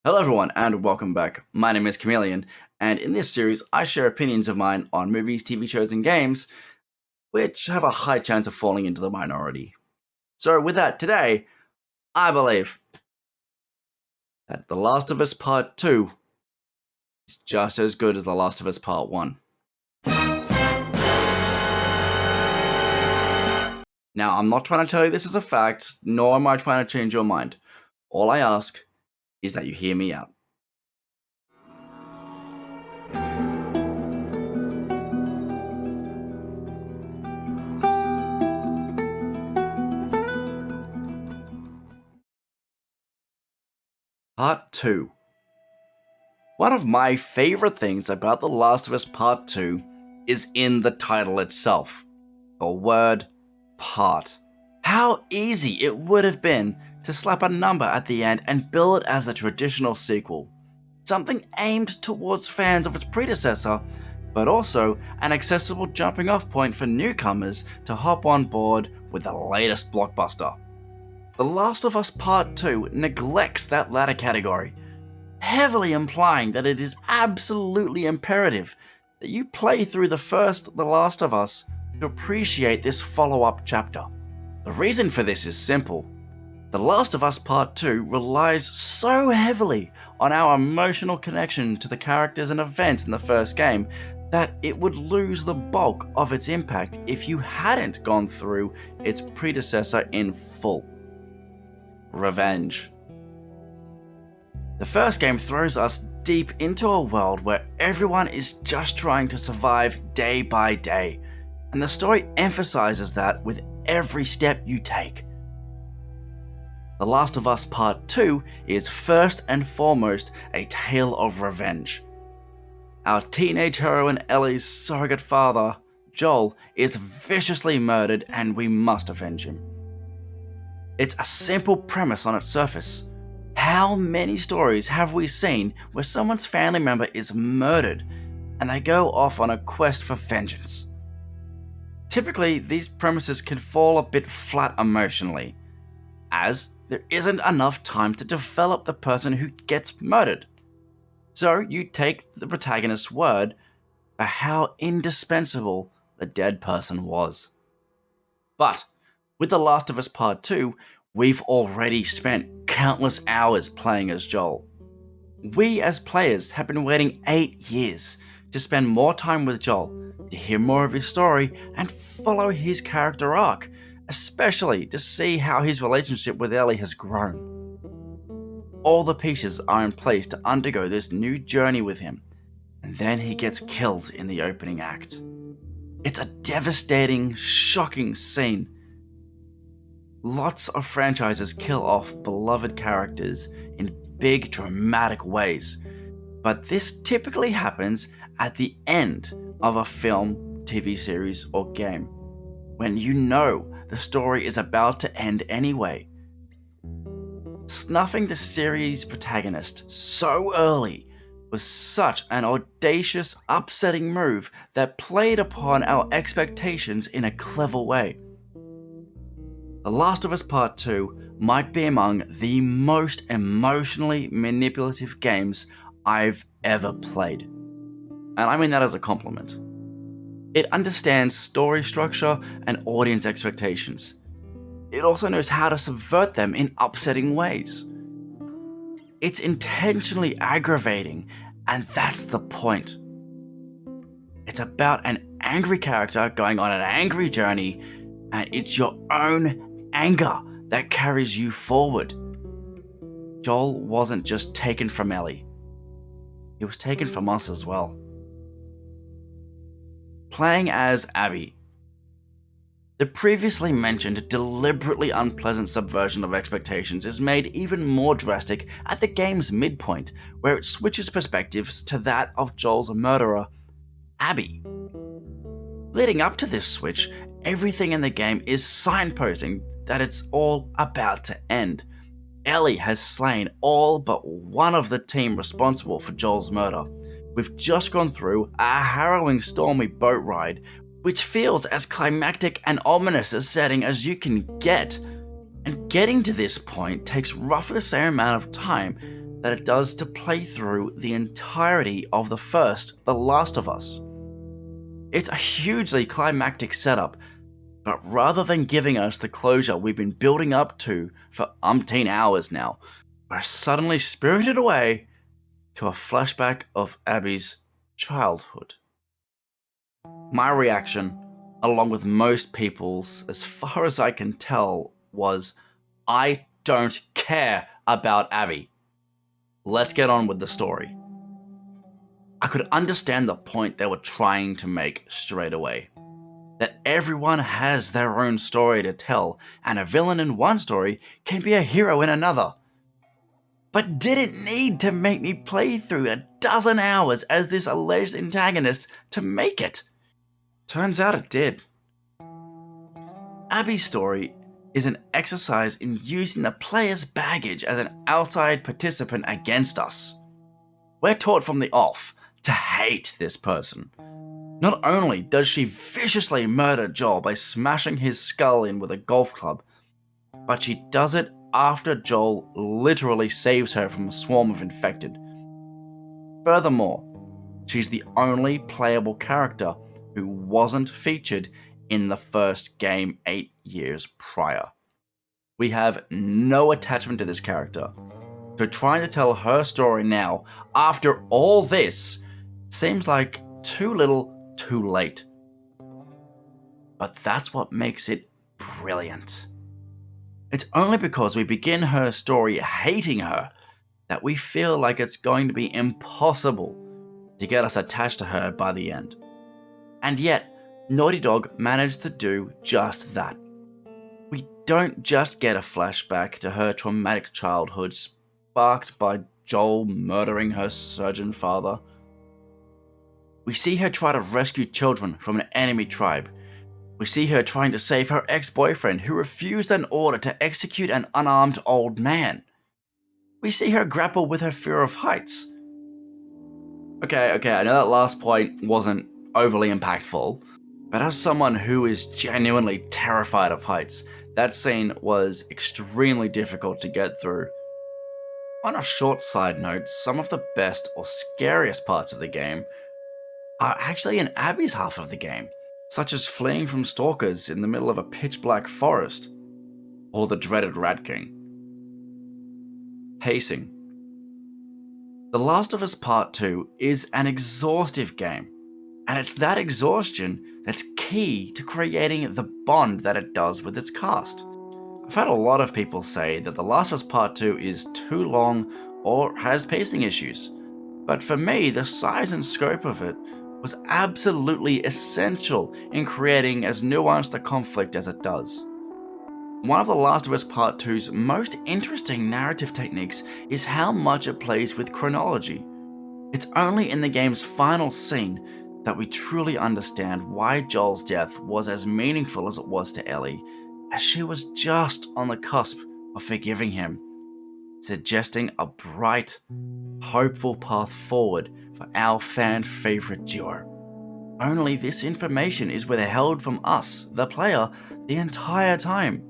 Hello everyone and welcome back. My name is Kamilian, and in this series I share opinions of mine on movies, TV shows and games which have a high chance of falling into the minority. So with that, today, I believe that The Last of Us Part 2 is just as good as The Last of Us Part 1. Now, I'm not trying to tell you this is a fact, nor am I trying to change your mind. All I ask is that you hear me out. Part 2. One of my favorite things about The Last of Us Part 2 is in the title itself. The word part. How easy it would have been to slap a number at the end and bill it as a traditional sequel. Something aimed towards fans of its predecessor, but also an accessible jumping off point for newcomers to hop on board with the latest blockbuster. The Last of Us Part 2 neglects that latter category, heavily implying that it is absolutely imperative that you play through the first The Last of Us to appreciate this follow-up chapter. The reason for this is simple. The Last of Us Part 2 relies so heavily on our emotional connection to the characters and events in the first game that it would lose the bulk of its impact if you hadn't gone through its predecessor in full. Revenge. The first game throws us deep into a world where everyone is just trying to survive day by day, and the story emphasizes that with every step you take. The Last of Us Part 2 is first and foremost a tale of revenge. Our teenage heroine Ellie's surrogate father, Joel, is viciously murdered and we must avenge him. It's a simple premise on its surface. How many stories have we seen where someone's family member is murdered and they go off on a quest for vengeance? Typically, these premises can fall a bit flat emotionally, as there isn't enough time to develop the person who gets murdered. So you take the protagonist's word for how indispensable the dead person was. But with The Last of Us Part 2, we've already spent countless hours playing as Joel. We as players have been waiting 8 years to spend more time with Joel, to hear more of his story and follow his character arc, especially to see how his relationship with Ellie has grown. All the pieces are in place to undergo this new journey with him, and then he gets killed in the opening act. It's a devastating, shocking scene. Lots of franchises kill off beloved characters in big, dramatic ways, but this typically happens at the end of a film, TV series, or game, when you know the story is about to end anyway. Snuffing the series' protagonist so early was such an audacious, upsetting move that played upon our expectations in a clever way. The Last of Us Part 2 might be among the most emotionally manipulative games I've ever played. And I mean that as a compliment. It understands story structure and audience expectations. It also knows how to subvert them in upsetting ways. It's intentionally aggravating, and that's the point. It's about an angry character going on an angry journey, and it's your own anger that carries you forward. Joel wasn't just taken from Ellie. He was taken from us as well. Playing as Abby. The previously mentioned deliberately unpleasant subversion of expectations is made even more drastic at the game's midpoint, where it switches perspectives to that of Joel's murderer, Abby. Leading up to this switch, everything in the game is signposting that it's all about to end. Ellie has slain all but one of the team responsible for Joel's murder. We've just gone through a harrowing stormy boat ride, which feels as climactic and ominous a setting as you can get. And getting to this point takes roughly the same amount of time that it does to play through the entirety of the first The Last of Us. It's a hugely climactic setup, but rather than giving us the closure we've been building up to for umpteen hours now, we're suddenly spirited away to a flashback of Abby's childhood. My reaction, along with most people's, as far as I can tell, was, I don't care about Abby. Let's get on with the story. I could understand the point they were trying to make straight away. That everyone has their own story to tell, and a villain in one story can be a hero in another. But did it need to make me play through a dozen hours as this alleged antagonist to make it? Turns out it did. Abby's story is an exercise in using the player's baggage as an outside participant against us. We're taught from the off to hate this person. Not only does she viciously murder Joel by smashing his skull in with a golf club, but she does it after Joel literally saves her from a swarm of infected. Furthermore, she's the only playable character who wasn't featured in the first game 8 years prior. We have no attachment to this character, so trying to tell her story now, after all this, seems like too little, too late. But that's what makes it brilliant. It's only because we begin her story hating her that we feel like it's going to be impossible to get us attached to her by the end. And yet, Naughty Dog managed to do just that. We don't just get a flashback to her traumatic childhood sparked by Joel murdering her surgeon father. We see her try to rescue children from an enemy tribe. We see her trying to save her ex-boyfriend who refused an order to execute an unarmed old man. We see her grapple with her fear of heights. Okay, I know that last point wasn't overly impactful, but as someone who is genuinely terrified of heights, that scene was extremely difficult to get through. On a short side note, some of the best or scariest parts of the game are actually in Abby's half of the game, such as fleeing from stalkers in the middle of a pitch-black forest, or the dreaded Rat King. Pacing. The Last of Us Part 2 is an exhaustive game, and it's that exhaustion that's key to creating the bond that it does with its cast. I've had a lot of people say that The Last of Us Part 2 is too long or has pacing issues, but for me, the size and scope of it was absolutely essential in creating as nuanced a conflict as it does. One of The Last of Us Part 2's most interesting narrative techniques is how much it plays with chronology. It's only in the game's final scene that we truly understand why Joel's death was as meaningful as it was to Ellie, as she was just on the cusp of forgiving him, suggesting a bright, hopeful path forward for our fan-favorite duo. Only this information is withheld from us, the player, the entire time.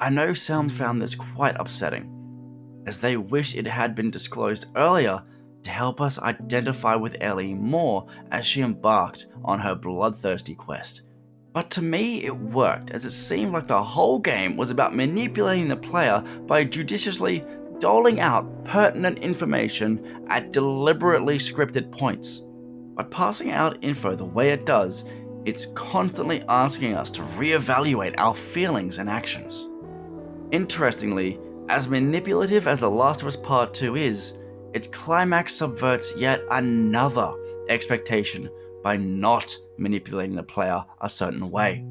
I know some found this quite upsetting, as they wish it had been disclosed earlier to help us identify with Ellie more as she embarked on her bloodthirsty quest. But to me, it worked, as it seemed like the whole game was about manipulating the player by judiciously doling out pertinent information at deliberately scripted points. By passing out info the way it does, it's constantly asking us to reevaluate our feelings and actions. Interestingly, as manipulative as The Last of Us Part 2 is, its climax subverts yet another expectation by not manipulating the player a certain way.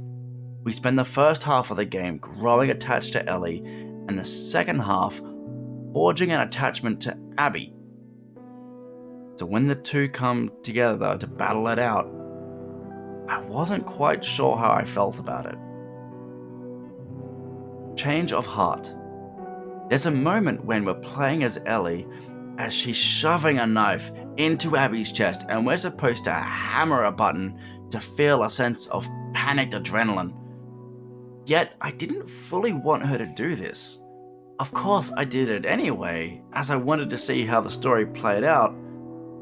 We spend the first half of the game growing attached to Ellie, and the second half forging an attachment to Abby. So when the two come together to battle it out, I wasn't quite sure how I felt about it. Change of heart. There's a moment when we're playing as Ellie as she's shoving a knife into Abby's chest, and we're supposed to hammer a button to feel a sense of panicked adrenaline. Yet I didn't fully want her to do this. Of course, I did it anyway, as I wanted to see how the story played out,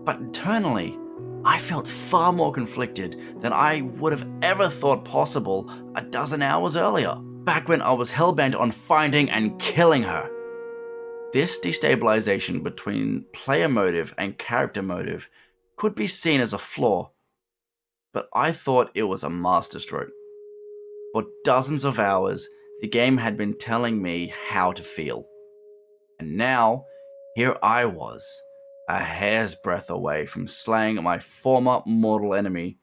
but internally, I felt far more conflicted than I would have ever thought possible a dozen hours earlier, back when I was hellbent on finding and killing her. This destabilization between player motive and character motive could be seen as a flaw, but I thought it was a masterstroke. For dozens of hours, the game had been telling me how to feel. And now, here I was, a hair's breadth away from slaying my former mortal enemy,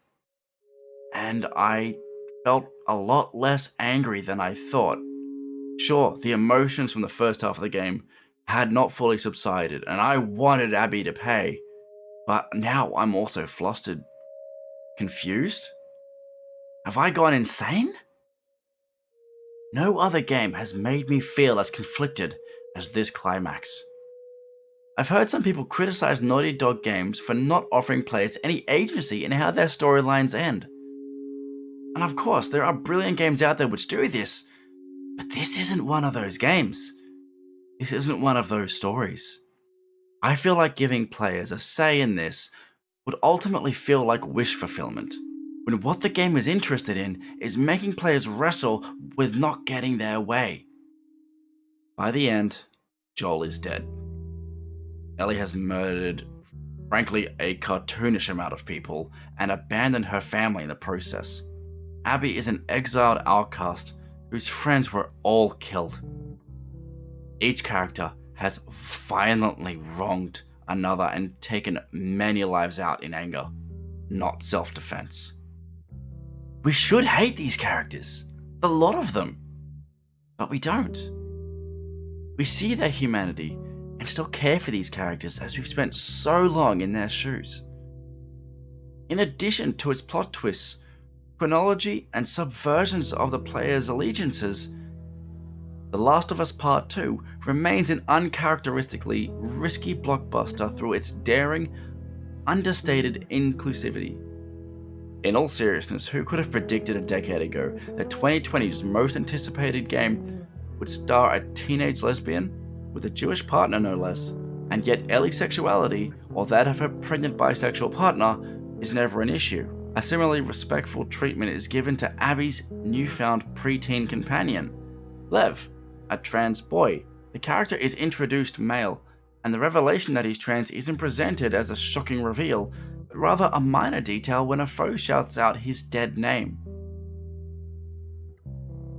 and I felt a lot less angry than I thought. Sure, the emotions from the first half of the game had not fully subsided, and I wanted Abby to pay, but now I'm also flustered. Confused? Have I gone insane? No other game has made me feel as conflicted as this climax. I've heard some people criticize Naughty Dog games for not offering players any agency in how their storylines end. And of course, there are brilliant games out there which do this, but this isn't one of those games. This isn't one of those stories. I feel like giving players a say in this would ultimately feel like wish fulfillment, when what the game is interested in is making players wrestle with not getting their way. By the end, Joel is dead. Ellie has murdered, frankly, a cartoonish amount of people and abandoned her family in the process. Abby is an exiled outcast whose friends were all killed. Each character has violently wronged another and taken many lives out in anger, not self-defense. We should hate these characters, a lot of them, but we don't. We see their humanity and still care for these characters as we've spent so long in their shoes. In addition to its plot twists, chronology, and subversions of the player's allegiances, The Last of Us Part 2 remains an uncharacteristically risky blockbuster through its daring, understated inclusivity. In all seriousness, who could have predicted a decade ago that 2020's most anticipated game would star a teenage lesbian, with a Jewish partner no less, and yet Ellie's sexuality, or that of her pregnant bisexual partner, is never an issue. A similarly respectful treatment is given to Abby's newfound preteen companion, Lev, a trans boy. The character is introduced male, and the revelation that he's trans isn't presented as a shocking reveal, but rather a minor detail when a foe shouts out his dead name.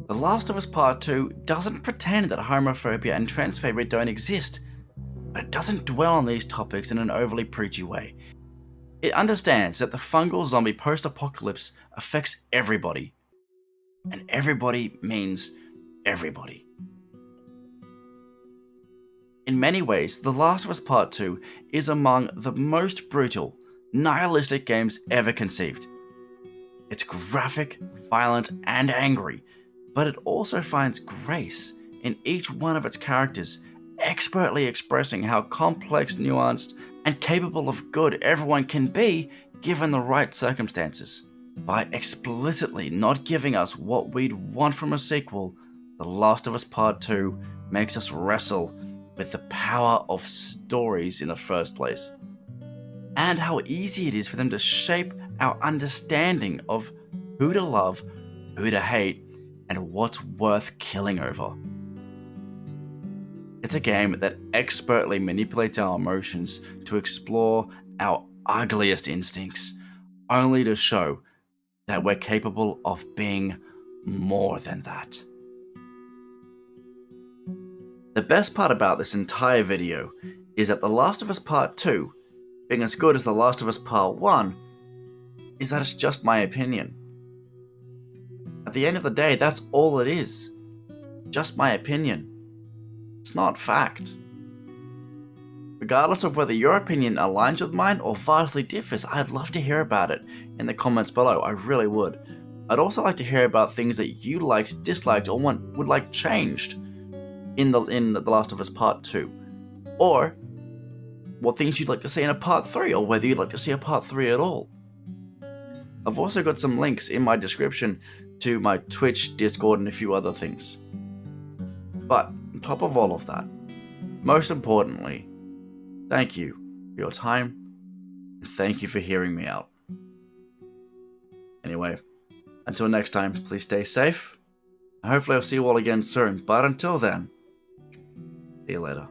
The Last of Us Part 2 doesn't pretend that homophobia and transphobia don't exist, but it doesn't dwell on these topics in an overly preachy way. It understands that the fungal zombie post-apocalypse affects everybody, and everybody means everybody. In many ways, The Last of Us Part 2 is among the most brutal, nihilistic games ever conceived. It's graphic, violent, and angry, but it also finds grace in each one of its characters, expertly expressing how complex, nuanced, and capable of good everyone can be given the right circumstances. By explicitly not giving us what we'd want from a sequel, The Last of Us Part 2 makes us wrestle with the power of stories in the first place, and how easy it is for them to shape our understanding of who to love, who to hate, and what's worth killing over. It's a game that expertly manipulates our emotions to explore our ugliest instincts, only to show that we're capable of being more than that. The best part about this entire video is that The Last of Us Part 2, being as good as The Last of Us Part 1, is that it's just my opinion. At the end of the day, that's all it is. Just my opinion. It's not fact. Regardless of whether your opinion aligns with mine or vastly differs, I'd love to hear about it in the comments below, I really would. I'd also like to hear about things that you liked, disliked, or would like changed in the Last of Us Part 2. Or what things you'd like to see in a Part 3, or whether you'd like to see a Part 3 at all. I've also got some links in my description to my Twitch, Discord, and a few other things. But top of all of that, most importantly, thank you for your time, and thank you for hearing me out. Anyway, until next time, please stay safe. Hopefully I'll see you all again soon, but until then, see you later.